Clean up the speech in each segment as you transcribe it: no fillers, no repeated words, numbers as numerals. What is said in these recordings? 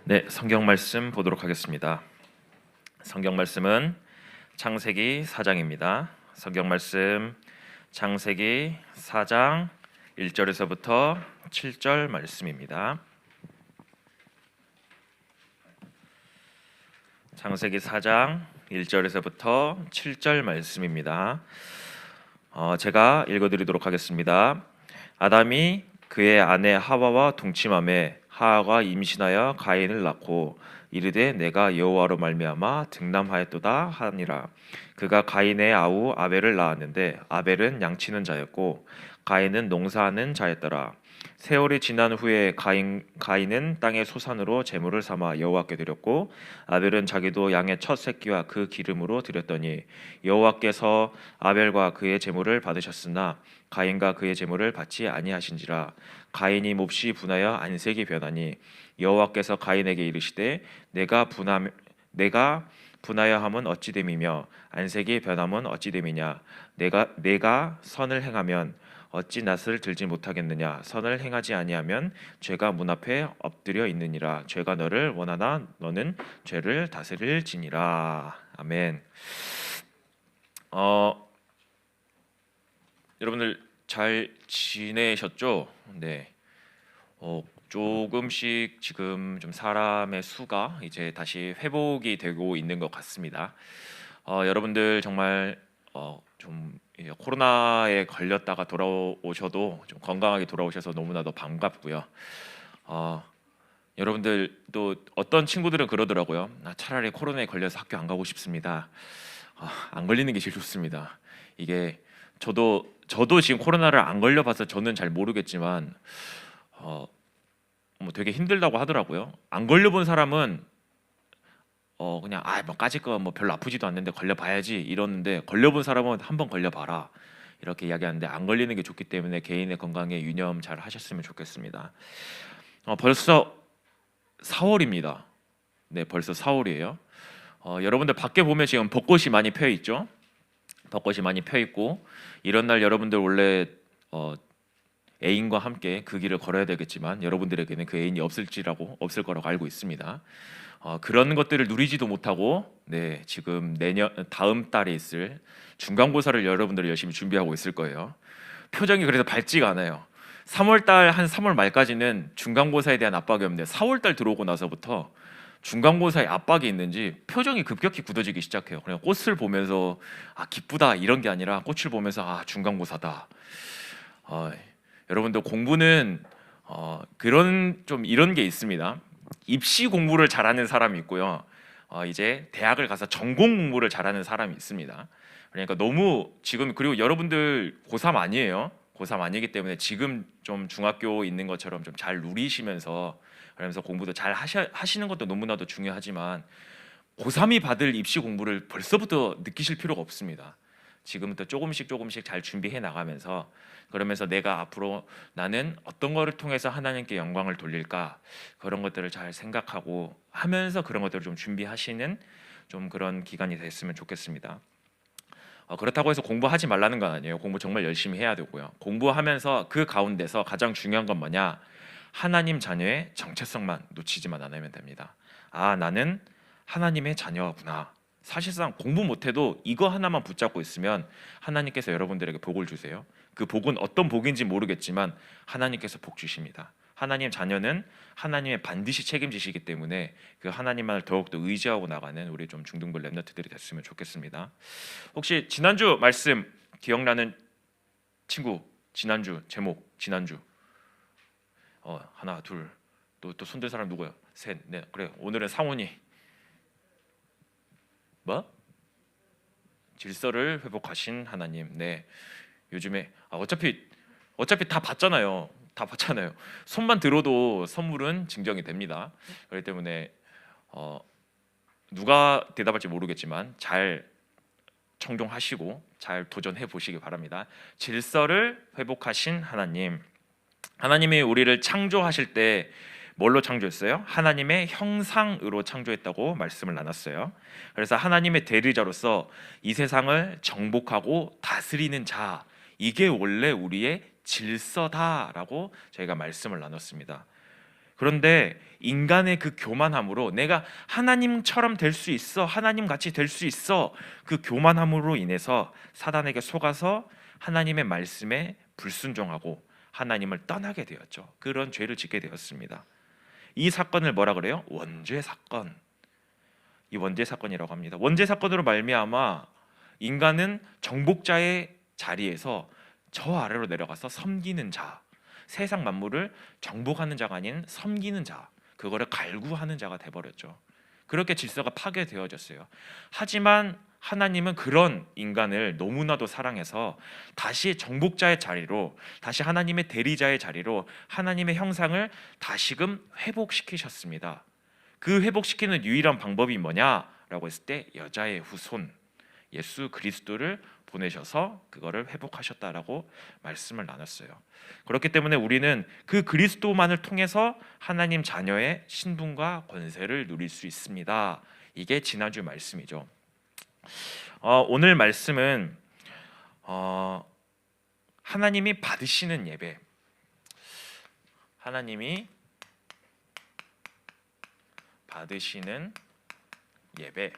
네, 성경 말씀 보도록 하겠습니다. 성경 말씀은 창세기 4장입니다. 성경 말씀 창세기 4장 1절에서부터 7절 말씀입니다. 창세기 4장 1절에서부터 7절 말씀입니다. 제가 읽어드리도록 하겠습니다. 아담이 그의 아내 하와와 동침하매 하와가 임신하여 가인을 낳고 이르되 내가 여호와로 말미암아 등남하였도다 하니라. 그가 가인의 아우 아벨을 낳았는데 아벨은 양치는 자였고 가인은 농사하는 자였더라. 세월이 지난 후에 가인은 땅의 소산으로 제물을 삼아 여호와께 드렸고 아벨은 자기도 양의 첫 새끼와 그 기름으로 드렸더니 여호와께서 아벨과 그의 제물을 받으셨으나 가인과 그의 제물을 받지 아니하신지라. 가인이 몹시 분하여 안색이 변하니 여호와께서 가인에게 이르시되 내가 분하여 함은 어찌 됨이며 안색이 변함은 어찌 됨이냐. 내가 선을 행하면 어찌 낯을 들지 못하겠느냐. 선을 행하지 아니하면 죄가 문 앞에 엎드려 있느니라. 죄가 너를 원하나 너는 죄를 다스릴지니라. 아멘. 여러분들 잘 지내셨죠? 네. 조금씩 지금 좀 사람의 수가 이제 다시 회복이 되고 있는 것 같습니다. 여러분들 정말 좀 코로나에 걸렸다가 돌아오셔도 좀 건강하게 돌아오셔서 너무나도 반갑고요. 여러분들 또 어떤 친구들은 그러더라고요. 차라리 코로나에 걸려서 학교 안 가고 싶습니다. 안 걸리는 게 제일 좋습니다. 이게 저도 지금 코로나를 안 걸려봐서 저는 잘 모르겠지만 뭐 되게 힘들다고 하더라고요. 안 걸려본 사람은 그냥 뭐 까짓 거 뭐 별로 아프지도 않는데 걸려봐야지 이러는데 걸려본 사람은 한번 걸려봐라 이렇게 이야기하는데 안 걸리는 게 좋기 때문에 개인의 건강에 유념 잘 하셨으면 좋겠습니다. 벌써 4월입니다. 네, 벌써 4월이에요. 여러분들 밖에 보면 지금 벚꽃이 많이 펴 있죠. 벚꽃이 많이 펴 있고 이런 날 여러분들 원래 애인과 함께 그 길을 걸어야 되겠지만 여러분들에게는 그 애인이 없을 거라고 알고 있습니다. 그런 것들을 누리지도 못하고 지금 다음 달에 있을 중간고사를 여러분들이 열심히 준비하고 있을 거예요. 표정이 그래서 밝지가 않아요. 3월 말까지는 중간고사에 대한 압박이 없는데 4월달 들어오고 나서부터 중간고사에 압박이 있는지 표정이 급격히 굳어지기 시작해요. 그냥 꽃을 보면서 기쁘다 이런 게 아니라 꽃을 보면서 중간고사다. 여러분들 공부는 이런 게 있습니다. 입시 공부를 잘하는 사람이 있고요. 이제 대학을 가서 전공 공부를 잘하는 사람이 있습니다. 그러니까 너무 지금 그리고 여러분들 고3 아니에요. 고3 아니기 때문에 지금 좀 중학교 있는 것처럼 좀 잘 누리시면서 그러면서 공부도 잘 하시는 것도 너무나도 중요하지만 고3이 받을 입시 공부를 벌써부터 느끼실 필요가 없습니다. 지금부터 조금씩 잘 준비해 나가면서 그러면서 내가 앞으로 나는 어떤 거를 통해서 하나님께 영광을 돌릴까 그런 것들을 잘 생각하고 하면서 그런 것들을 좀 준비하시는 좀 그런 기간이 됐으면 좋겠습니다. 그렇다고 해서 공부하지 말라는 건 아니에요. 공부 정말 열심히 해야 되고요. 공부하면서 그 가운데서 가장 중요한 건 뭐냐? 하나님 자녀의 정체성만 놓치지만 않으면 됩니다. 나는 하나님의 자녀구나. 사실상 공부 못해도 이거 하나만 붙잡고 있으면 하나님께서 여러분들에게 복을 주세요. 그 복은 어떤 복인지 모르겠지만 하나님께서 복 주십니다. 하나님 자녀는 하나님의 반드시 책임지시기 때문에 그 하나님만을 더욱더 의지하고 나가는 우리 좀 중등부 랩너트들이 됐으면 좋겠습니다. 혹시 지난주 말씀 기억나는 친구? 지난주 제목 지난주 하나 둘 또 손들 사람 누구야? 셋 넷 그래 오늘은 상훈이 질서를 회복하신 하나님. 네, 요즘에 어차피 다 봤잖아요. 손만 들어도 선물은 증정이 됩니다. 그렇기 때문에 누가 대답할지 모르겠지만 잘 청종하시고 잘 도전해 보시기 바랍니다. 질서를 회복하신 하나님. 하나님이 우리를 창조하실 때 뭘로 창조했어요? 하나님의 형상으로 창조했다고 말씀을 나눴어요. 그래서 하나님의 대리자로서 이 세상을 정복하고 다스리는 자, 이게 원래 우리의 질서다라고 저희가 말씀을 나눴습니다. 그런데 인간의 그 교만함으로 내가 하나님처럼 될 수 있어, 하나님 같이 될 수 있어, 그 교만함으로 인해서 사단에게 속아서 하나님의 말씀에 불순종하고 하나님을 떠나게 되었죠. 그런 죄를 짓게 되었습니다. 이 사건을 뭐라 그래요? 원죄 사건. 이 원죄 사건이라고 합니다. 원죄 사건으로 말미암아 인간은 정복자의 자리에서 저 아래로 내려가서 섬기는 자, 세상 만물을 정복하는 자가 아닌 섬기는 자, 그거를 갈구하는 자가 돼버렸죠. 그렇게 질서가 파괴되어졌어요. 하지만 하나님은 그런 인간을 너무나도 사랑해서 다시 정복자의 자리로, 다시 하나님의 대리자의 자리로 하나님의 형상을 다시금 회복시키셨습니다. 그 회복시키는 유일한 방법이 뭐냐라고 했을 때 여자의 후손 예수 그리스도를 보내셔서 그거를 회복하셨다라고 말씀을 나눴어요. 그렇기 때문에 우리는 그 그리스도만을 통해서 하나님 자녀의 신분과 권세를 누릴 수 있습니다. 이게 지난주 말씀이죠. 오늘 말씀은 하나님이 받으시는 예배, 하나님이 받으시는 예배,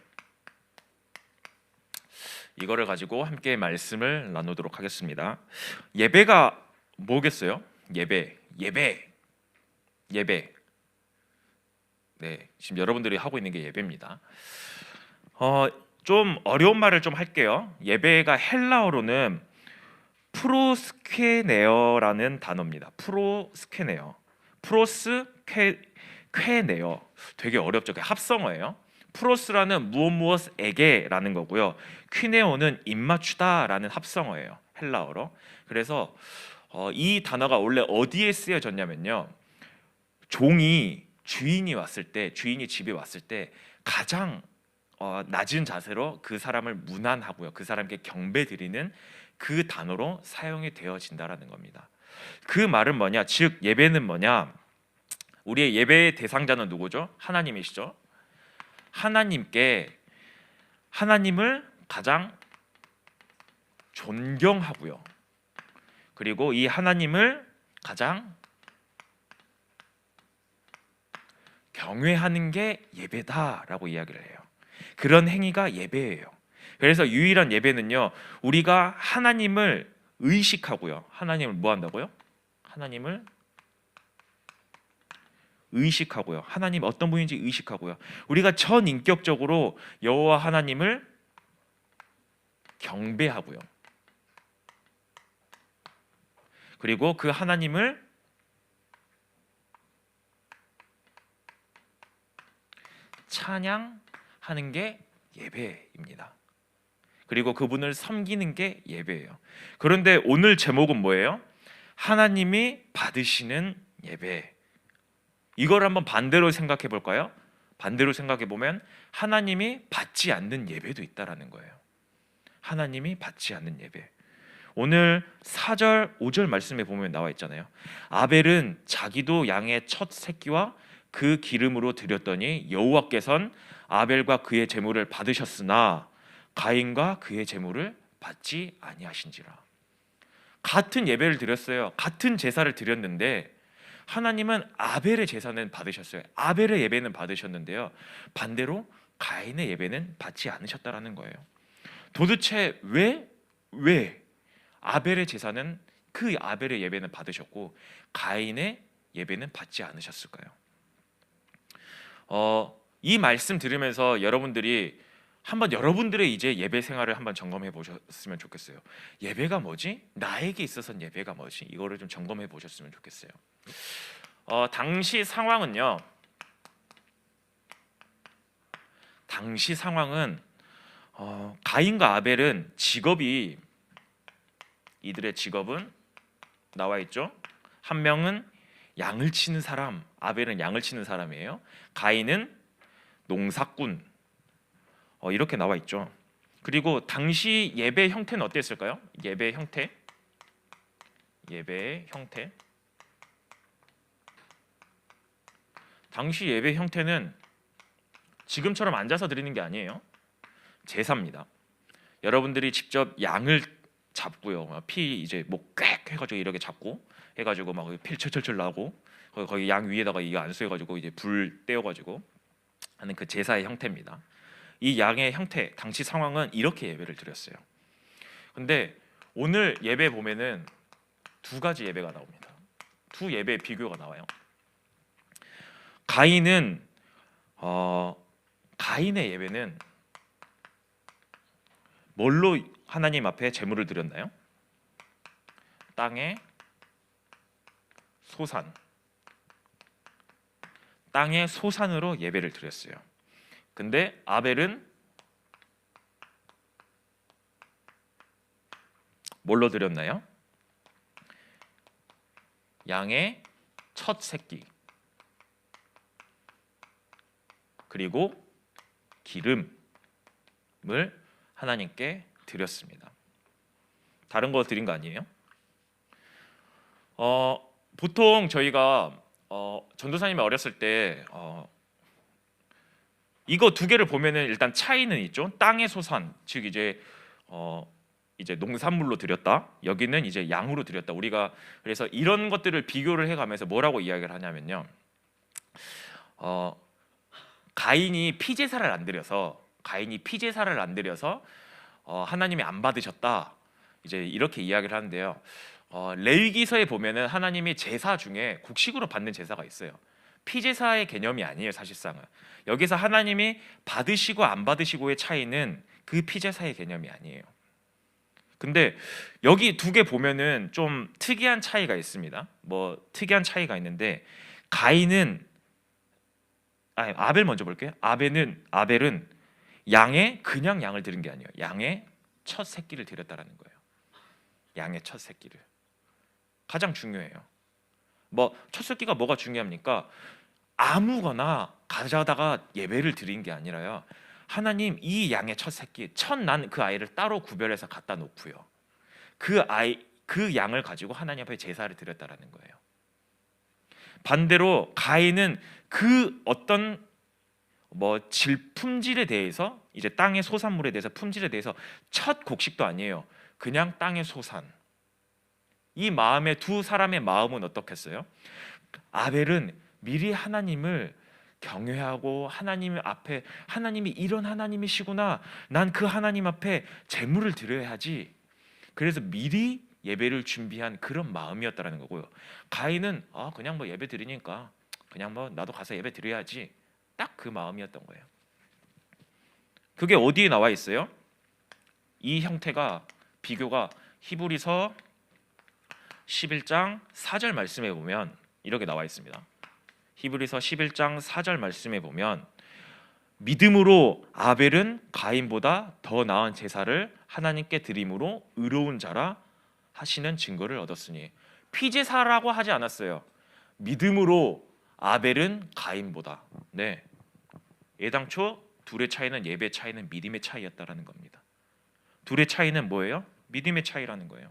이거를 가지고 함께 말씀을 나누도록 하겠습니다. 예배가 뭐겠어요? 예배. 네, 지금 여러분들이 하고 있는 게 예배입니다. 좀 어려운 말을 좀 할게요. 예배가 헬라어로는 프로스케네어라는 단어입니다. 프로스케네어. 되게 어렵죠. 합성어예요. 프로스라는 무엇에게라는 거고요. 퀴네오는 입맞추다라는 합성어예요. 헬라어로. 그래서 이 단어가 원래 어디에 쓰여졌냐면요. 종이 주인이 집에 왔을 때 가장 낮은 자세로 그 사람을 문안하고요. 그 사람께 경배 드리는 그 단어로 사용이 되어진다라는 겁니다. 그 말은 뭐냐? 즉 예배는 뭐냐? 우리의 예배의 대상자는 누구죠? 하나님이시죠. 하나님을 가장 존경하고요. 그리고 이 하나님을 가장 경외하는 게 예배다라고 이야기를 해요. 그런 행위가 예배예요. 그래서 유일한 예배는요, 우리가 하나님을 의식하고요. 하나님을 뭐 한다고요? 하나님을 의식하고요. 하나님 어떤 분인지 의식하고요. 우리가 전인격적으로 여호와 하나님을 경배하고요. 그리고 그 하나님을 찬양하는 게 예배입니다. 그리고 그분을 섬기는 게 예배예요. 그런데 오늘 제목은 뭐예요? 하나님이 받으시는 예배. 이걸 한번 반대로 생각해 볼까요? 반대로 생각해 보면 하나님이 받지 않는 예배도 있다라는 거예요. 하나님이 받지 않는 예배. 오늘 4절, 5절 말씀에 보면 나와 있잖아요. 아벨은 자기도 양의 첫 새끼와 그 기름으로 드렸더니 여호와께서는 아벨과 그의 제물을 받으셨으나 가인과 그의 제물을 받지 아니하신지라. 같은 예배를 드렸어요. 같은 제사를 드렸는데 하나님은 아벨의 제사는 받으셨어요. 아벨의 예배는 받으셨는데요. 반대로 가인의 예배는 받지 않으셨다라는 거예요. 도대체 왜 아벨의 제사는 그 아벨의 예배는 받으셨고 가인의 예배는 받지 않으셨을까요? 이 말씀 들으면서 여러분들이 한번 여러분들의 이제 예배 생활을 한번 점검해 보셨으면 좋겠어요. 예배가 뭐지? 나에게 있어서는 예배가 뭐지? 이거를 좀 점검해 보셨으면 좋겠어요. 당시 상황은 가인과 아벨은 이들의 직업은 나와 있죠. 한 명은 양을 치는 사람, 아벨은 양을 치는 사람이에요. 가인은 농사꾼. 이렇게 나와 있죠. 그리고 당시 예배 형태는 어땠을까요? 예배 형태. 당시 예배 형태는 지금처럼 앉아서 드리는 게 아니에요. 제사입니다. 여러분들이 직접 양을 잡고요. 피 이제 꽥 해가지고 이렇게 잡고 해가지고 막 피 철철철 나고 거기 양 위에다가 이게 안수해가지고 이제 불 떼어가지고 하는 그 제사의 형태입니다. 이 양의 형태 당시 상황은 이렇게 예배를 드렸어요. 근데 오늘 예배 보면은 두 가지 예배가 나옵니다. 두 예배의 비교가 나와요. 가인의 예배는 뭘로 하나님 앞에 제물을 드렸나요? 땅의 소산, 땅의 소산으로 예배를 드렸어요. 근데 아벨은 뭘로 드렸나요? 양의 첫 새끼 그리고 기름을 하나님께 드렸습니다. 다른 거 드린 거 아니에요? 보통 저희가 전도사님이 어렸을 때 이거 두 개를 보면은 일단 차이는 있죠. 땅의 소산, 즉 이제 농산물로 드렸다. 여기는 이제 양으로 드렸다. 우리가 그래서 이런 것들을 비교를 해가면서 뭐라고 이야기를 하냐면요. 가인이 피제사를 안 드려서 하나님이 안 받으셨다. 이제 이렇게 이야기를 하는데요. 레위기서에 보면은 하나님이 제사 중에 곡식으로 받는 제사가 있어요. 피제사의 개념이 아니에요, 사실상은. 여기서 하나님이 받으시고 안 받으시고의 차이는 그 피제사의 개념이 아니에요. 근데 여기 두 개 보면은 좀 특이한 차이가 있습니다. 특이한 차이가 있는데 아벨 먼저 볼게요. 아벨은 그냥 양을 드린 게 아니에요. 양의 첫 새끼를 드렸다라는 거예요. 양의 첫 새끼를. 가장 중요해요. 첫 새끼가 뭐가 중요합니까? 아무거나 가져다가 예배를 드린 게 아니라요. 하나님 이 양의 첫 새끼, 첫 난 그 아이를 따로 구별해서 갖다 놓고요. 그 양을 가지고 하나님 앞에 제사를 드렸다라는 거예요. 반대로 가인은 그 어떤 품질에 대해서 이제 땅의 소산물에 대해서 품질에 대해서 첫 곡식도 아니에요. 그냥 땅의 소산. 이 마음의 두 사람의 마음은 어떻겠어요? 아벨은 미리 하나님을 경외하고 하나님 앞에 하나님이 이런 하나님이시구나. 난 그 하나님 앞에 제물을 드려야지. 그래서 미리 예배를 준비한 그런 마음이었다라는 거고요. 가인은 그냥 예배 드리니까 그냥 나도 가서 예배 드려야지. 딱 그 마음이었던 거예요. 그게 어디에 나와 있어요? 이 형태가 비교가 히브리서 11장 4절 말씀에 보면 이렇게 나와 있습니다. 히브리서 11장 4절 말씀에 보면 믿음으로 아벨은 가인보다 더 나은 제사를 하나님께 드림으로 의로운 자라 하시는 증거를 얻었으니, 피제사라고 하지 않았어요. 믿음으로 아벨은 가인보다. 네, 애당초 둘의 차이는, 예배 차이는 믿음의 차이였다라는 겁니다. 둘의 차이는 뭐예요? 믿음의 차이라는 거예요.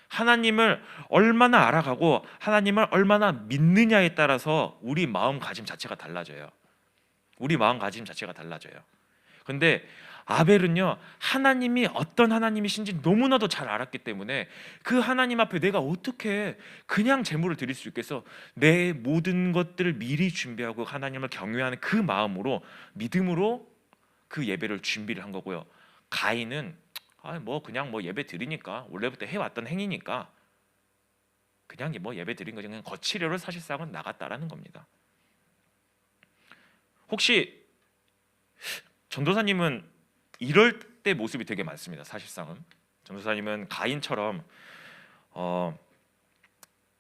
하나님을 얼마나 알아가고 하나님을 얼마나 믿느냐에 따라서 우리 마음가짐 자체가 달라져요. 근데 아벨은요, 하나님이 어떤 하나님이신지 너무나도 잘 알았기 때문에 그 하나님 앞에 내가 어떻게 그냥 제물을 드릴 수 있겠어? 내 모든 것들을 미리 준비하고 하나님을 경외하는 그 마음으로, 믿음으로 그 예배를 준비를 한 거고요. 가인은 그냥 예배 드리니까, 원래부터 해왔던 행위니까 그냥 예배 드린 거지, 그냥 거치려를 사실상은 나갔다라는 겁니다. 혹시 전도사님은 이럴 때 모습이 되게 많습니다. 사실상은 전도사님은 가인처럼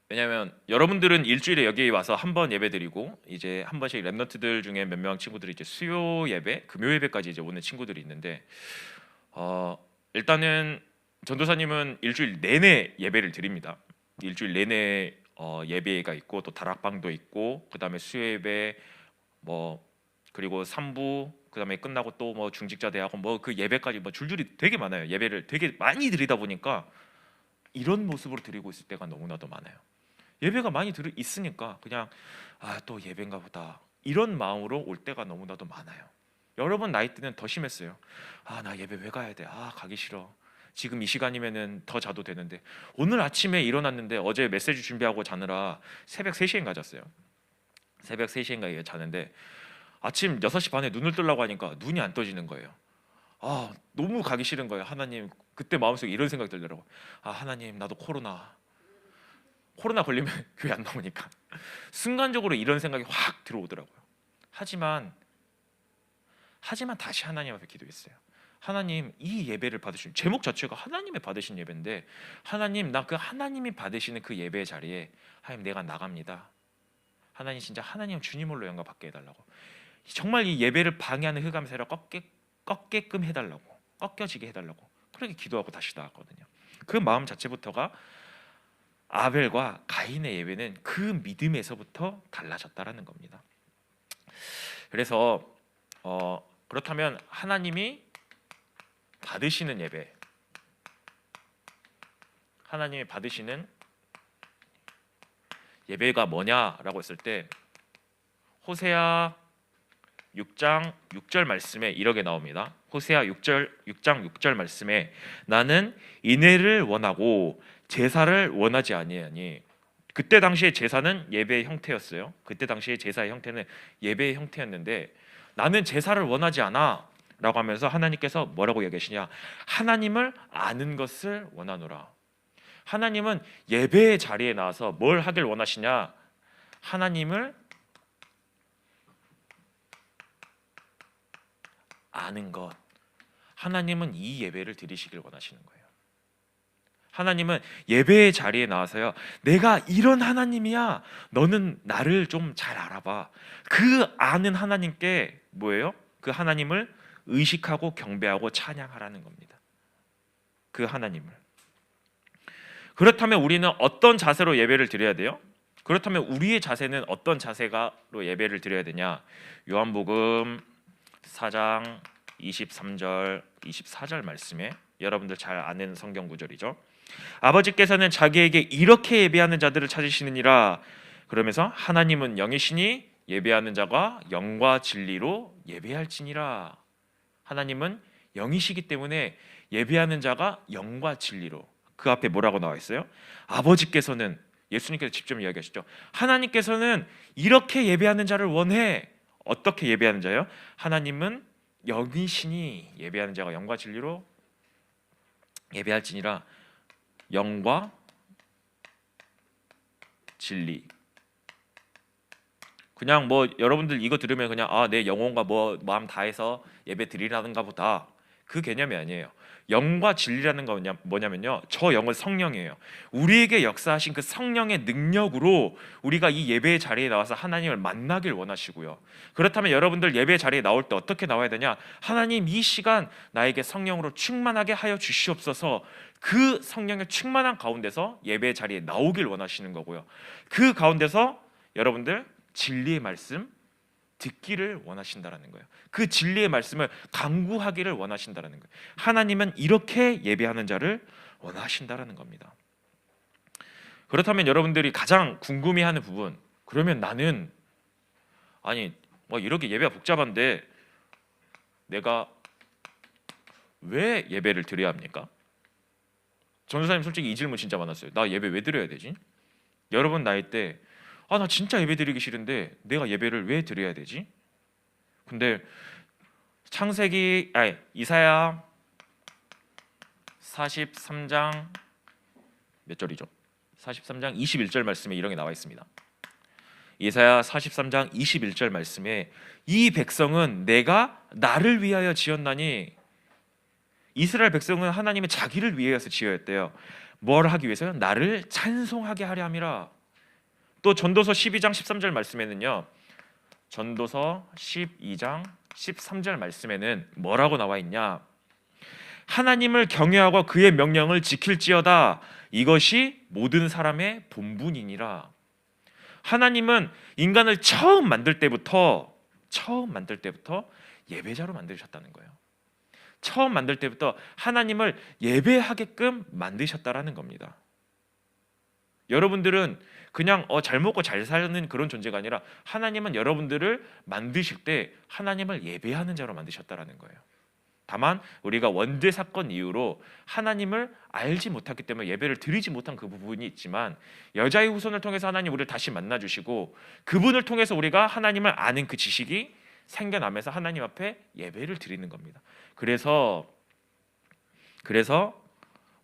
왜냐하면 여러분들은 일주일에 여기 와서 한 번 예배 드리고, 이제 한 번씩 랩런트들 중에 몇 명 친구들이 이제 수요 예배, 금요 예배까지 이제 오는 친구들이 있는데, 일단은 전도사님은 일주일 내내 예배를 드립니다. 일주일 내내 예배가 있고, 또 다락방도 있고, 그 다음에 수요 예배, 그리고 3부, 그 다음에 끝나고 또 중직자 대학원 그 예배까지 줄줄이 되게 많아요. 예배를 되게 많이 드리다 보니까 이런 모습으로 드리고 있을 때가 너무나도 많아요. 예배가 많이 있으니까 그냥 또 예배인가 보다, 이런 마음으로 올 때가 너무나도 많아요. 여러분 나이 때는 더 심했어요. 아, 나 예배 왜 가야 돼? 아, 가기 싫어. 지금 이 시간이면은 더 자도 되는데. 오늘 아침에 일어났는데 어제 메시지 준비하고 자느라 새벽 3시인가 잤어요. 새벽 3시인가 자는데 아침 6시 반에 눈을 뜨려고 하니까 눈이 안 떠지는 거예요. 아, 너무 가기 싫은 거예요. 하나님, 그때 마음속에 이런 생각이 들더라고. 아, 하나님, 나도 코로나 걸리면 교회 안 나오니까 순간적으로 이런 생각이 확 들어오더라고요. 하지만 다시 하나님 앞에 기도했어요. 하나님, 이 예배를 받으신 제목 자체가 하나님의 받으신 예배인데, 하나님, 나 그 하나님이 받으시는 그 예배의 자리에 하나님, 내가 나갑니다. 하나님, 진짜 하나님 주님으로 영광 받게 해달라고. 정말 이 예배를 방해하는 흑암 세력 꺾게끔 해달라고, 꺾여지게 해달라고 그렇게 기도하고 다시 나왔거든요. 그 마음 자체부터가 아벨과 가인의 예배는 그 믿음에서부터 달라졌다라는 겁니다. 그래서 그렇다면 하나님이 받으시는 예배, 하나님이 받으시는 예배가 뭐냐라고 했을 때 호세아 6장 6절 말씀에 이렇게 나옵니다. 호세아 6장 6절 말씀에 나는 인애를 원하고 제사를 원하지 아니하니. 그때 당시에 제사는 예배의 형태였어요. 그때 당시에 제사의 형태는 예배의 형태였는데 나는 제사를 원하지 않아 라고 하면서 하나님께서 뭐라고 얘기하시냐, 하나님을 아는 것을 원하노라. 하나님은 예배의 자리에 나와서 뭘 하길 원하시냐, 하나님을 아는 것. 하나님은 이 예배를 드리시길 원하시는 거예요. 하나님은 예배의 자리에 나와서요, 내가 이런 하나님이야, 너는 나를 좀 잘 알아봐. 그 아는 하나님께 뭐예요? 그 하나님을 의식하고 경배하고 찬양하라는 겁니다. 그 하나님을. 그렇다면 우리는 어떤 자세로 예배를 드려야 돼요? 그렇다면 우리의 자세는 어떤 자세로 예배를 드려야 되냐? 요한복음 4장 23절 24절 말씀에 여러분들 잘 아는 성경 구절이죠. 아버지께서는 자기에게 이렇게 예배하는 자들을 찾으시느니라. 그러면서 하나님은 영이시니 예배하는 자가 영과 진리로 예배할지니라. 하나님은 영이시기 때문에 예배하는 자가 영과 진리로. 그 앞에 뭐라고 나와 있어요? 아버지께서는, 예수님께서 직접 이야기하시죠. 하나님께서는 이렇게 예배하는 자를 원해. 어떻게 예배하는 자요? 하나님은 영이시니 예배하는 자가 영과 진리로 예배할지니라. 영과 진리. 그냥 뭐 여러분들 이거 들으면 그냥 내 영혼과 뭐 마음 다해서 예배 드리라는가 보다, 그 개념이 아니에요. 영과 진리라는 건 뭐냐면요, 저 영은 성령이에요. 우리에게 역사하신 그 성령의 능력으로 우리가 이 예배의 자리에 나와서 하나님을 만나길 원하시고요. 그렇다면 여러분들 예배 자리에 나올 때 어떻게 나와야 되냐? 하나님, 이 시간 나에게 성령으로 충만하게 하여 주시옵소서. 그 성령의 충만한 가운데서 예배 자리에 나오길 원하시는 거고요. 그 가운데서 여러분들 진리의 말씀 듣기를 원하신다라는 거예요. 그 진리의 말씀을 강구하기를 원하신다라는 거예요. 하나님은 이렇게 예배하는 자를 원하신다라는 겁니다. 그렇다면 여러분들이 가장 궁금해하는 부분, 그러면 나는 뭐 이렇게 예배가 복잡한데 내가 왜 예배를 드려야 합니까? 전도사님 솔직히 이 질문 진짜 많았어요. 나 예배 왜 드려야 되지? 여러분 나이 때 나 진짜 예배 드리기 싫은데 내가 예배를 왜 드려야 되지? 근데 이사야 43장 몇 절이죠? 43장 21절 말씀에 이런 게 나와 있습니다. 이사야 43장 21절 말씀에 이 백성은 내가 나를 위하여 지었나니. 이스라엘 백성은 하나님의 자기를 위하여서 지었대요. 뭘 하기 위해서요? 나를 찬송하게 하려 함이라. 또 전도서 12장 13절 말씀에는요, 전도서 12장 13절 말씀에는 뭐라고 나와 있냐? 하나님을 경외하고 그의 명령을 지킬지어다. 이것이 모든 사람의 본분이니라. 하나님은 인간을 처음 만들 때부터 예배자로 만드셨다는 거예요. 처음 만들 때부터 하나님을 예배하게끔 만드셨다라는 겁니다. 여러분들은 그냥 잘 먹고 잘 사는 그런 존재가 아니라 하나님은 여러분들을 만드실 때 하나님을 예배하는 자로 만드셨다라는 거예요. 다만 우리가 원죄 사건 이후로 하나님을 알지 못했기 때문에 예배를 드리지 못한 그 부분이 있지만, 여자의 후손을 통해서 하나님 우리를 다시 만나 주시고 그분을 통해서 우리가 하나님을 아는 그 지식이 생겨나면서 하나님 앞에 예배를 드리는 겁니다. 그래서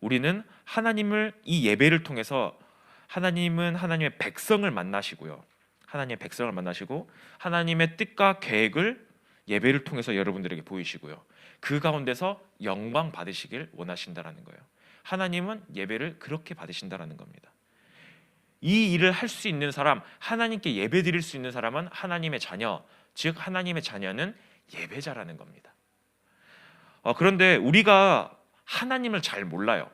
우리는 하나님을 이 예배를 통해서 하나님은 하나님의 백성을 만나시고요. 하나님의 백성을 만나시고 하나님의 뜻과 계획을 예배를 통해서 여러분들에게 보이시고요. 그 가운데서 영광 받으시길 원하신다라는 거예요. 하나님은 예배를 그렇게 받으신다라는 겁니다. 이 일을 할 수 있는 사람, 하나님께 예배 드릴 수 있는 사람은 하나님의 자녀, 즉 하나님의 자녀는 예배자라는 겁니다. 그런데 우리가 하나님을 잘 몰라요.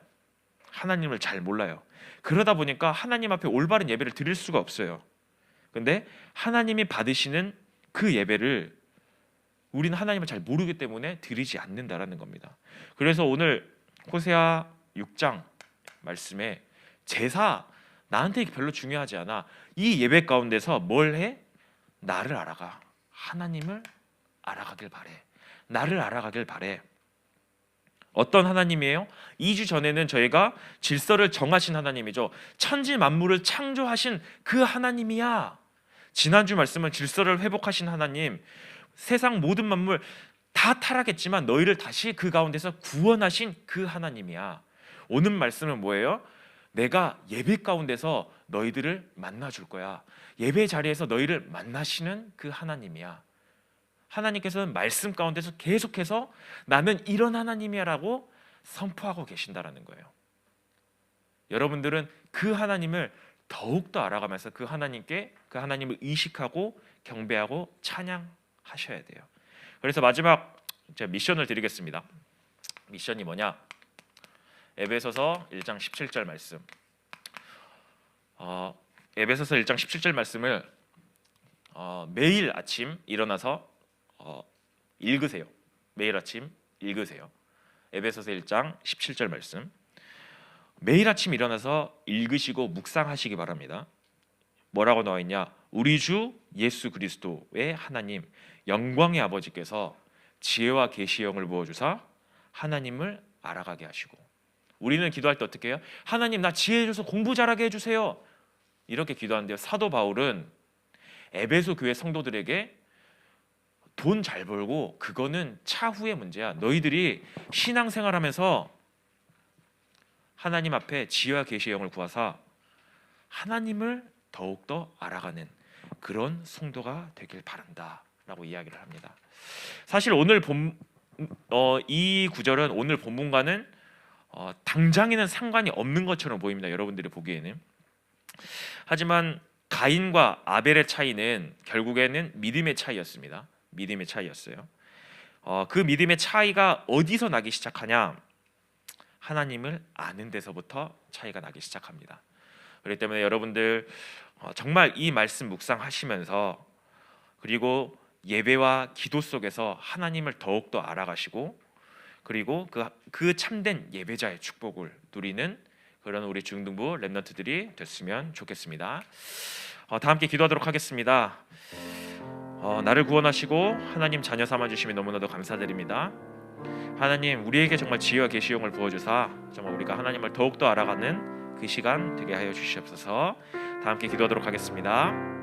하나님을 잘 몰라요. 그러다 보니까 하나님 앞에 올바른 예배를 드릴 수가 없어요. 근데 하나님이 받으시는 그 예배를 우리는 하나님을 잘 모르기 때문에 드리지 않는다라는 겁니다. 그래서 오늘 호세아 6장 말씀에 제사 나한테 별로 중요하지 않아. 이 예배 가운데서 뭘 해? 나를 알아가. 하나님을 알아가길 바래. 나를 알아가길 바래. 어떤 하나님이에요? 2주 전에는 저희가 질서를 정하신 하나님이죠. 천지 만물을 창조하신 그 하나님이야. 지난주 말씀은 질서를 회복하신 하나님, 세상 모든 만물 다 타락했지만 너희를 다시 그 가운데서 구원하신 그 하나님이야. 오늘 말씀은 뭐예요? 내가 예배 가운데서 너희들을 만나줄 거야. 예배 자리에서 너희를 만나시는 그 하나님이야. 하나님께서는 말씀 가운데서 계속해서 나는 이런 하나님이야 라고 선포하고 계신다라는 거예요. 여러분들은 그 하나님을 더욱더 알아가면서 그 하나님을 의식하고 경배하고 찬양하셔야 돼요. 그래서 마지막 제가 미션을 드리겠습니다. 미션이 뭐냐? 에베소서 1장 17절 말씀. 에베소서 1장 17절 말씀을 매일 아침 일어나서 읽으세요. 매일 아침 읽으세요. 에베소서 1장 17절 말씀. 매일 아침 일어나서 읽으시고 묵상하시기 바랍니다. 뭐라고 나와 있냐? 우리 주 예수 그리스도의 하나님 영광의 아버지께서 지혜와 계시의 영을 부어 주사 하나님을 알아가게 하시고. 우리는 기도할 때 어떻게 해요? 하나님 나 지혜 줘서 공부 잘하게 해 주세요. 이렇게 기도하는데요. 사도 바울은 에베소 교회 성도들에게 돈 잘 벌고 그거는 차후의 문제야. 너희들이 신앙생활하면서 하나님 앞에 지혜와 계시의 영을 구하사 하나님을 더욱더 알아가는 그런 성도가 되길 바란다라고 이야기를 합니다. 사실 오늘 이 구절은 오늘 본문과는 당장에는 상관이 없는 것처럼 보입니다. 여러분들이 보기에는. 하지만 가인과 아벨의 차이는 결국에는 믿음의 차이였습니다. 믿음의 차이였어요. 그 믿음의 차이가 어디서 나기 시작하냐? 하나님을 아는 데서부터 차이가 나기 시작합니다. 그렇기 때문에 여러분들 정말 이 말씀 묵상하시면서 그리고 예배와 기도 속에서 하나님을 더욱더 알아가시고 그리고 그 참된 예배자의 축복을 누리는 그런 우리 중등부 렘넌트들이 됐으면 좋겠습니다. 다 함께 기도하도록 하겠습니다. 나를 구원하시고 하나님 자녀 삼아 주심이 너무나도 감사드립니다. 하나님 우리에게 정말 지혜와 계시 영을 부어주사 정말 우리가 하나님을 더욱더 알아가는 그 시간 되게 하여 주시옵소서. 다 함께 기도하도록 하겠습니다.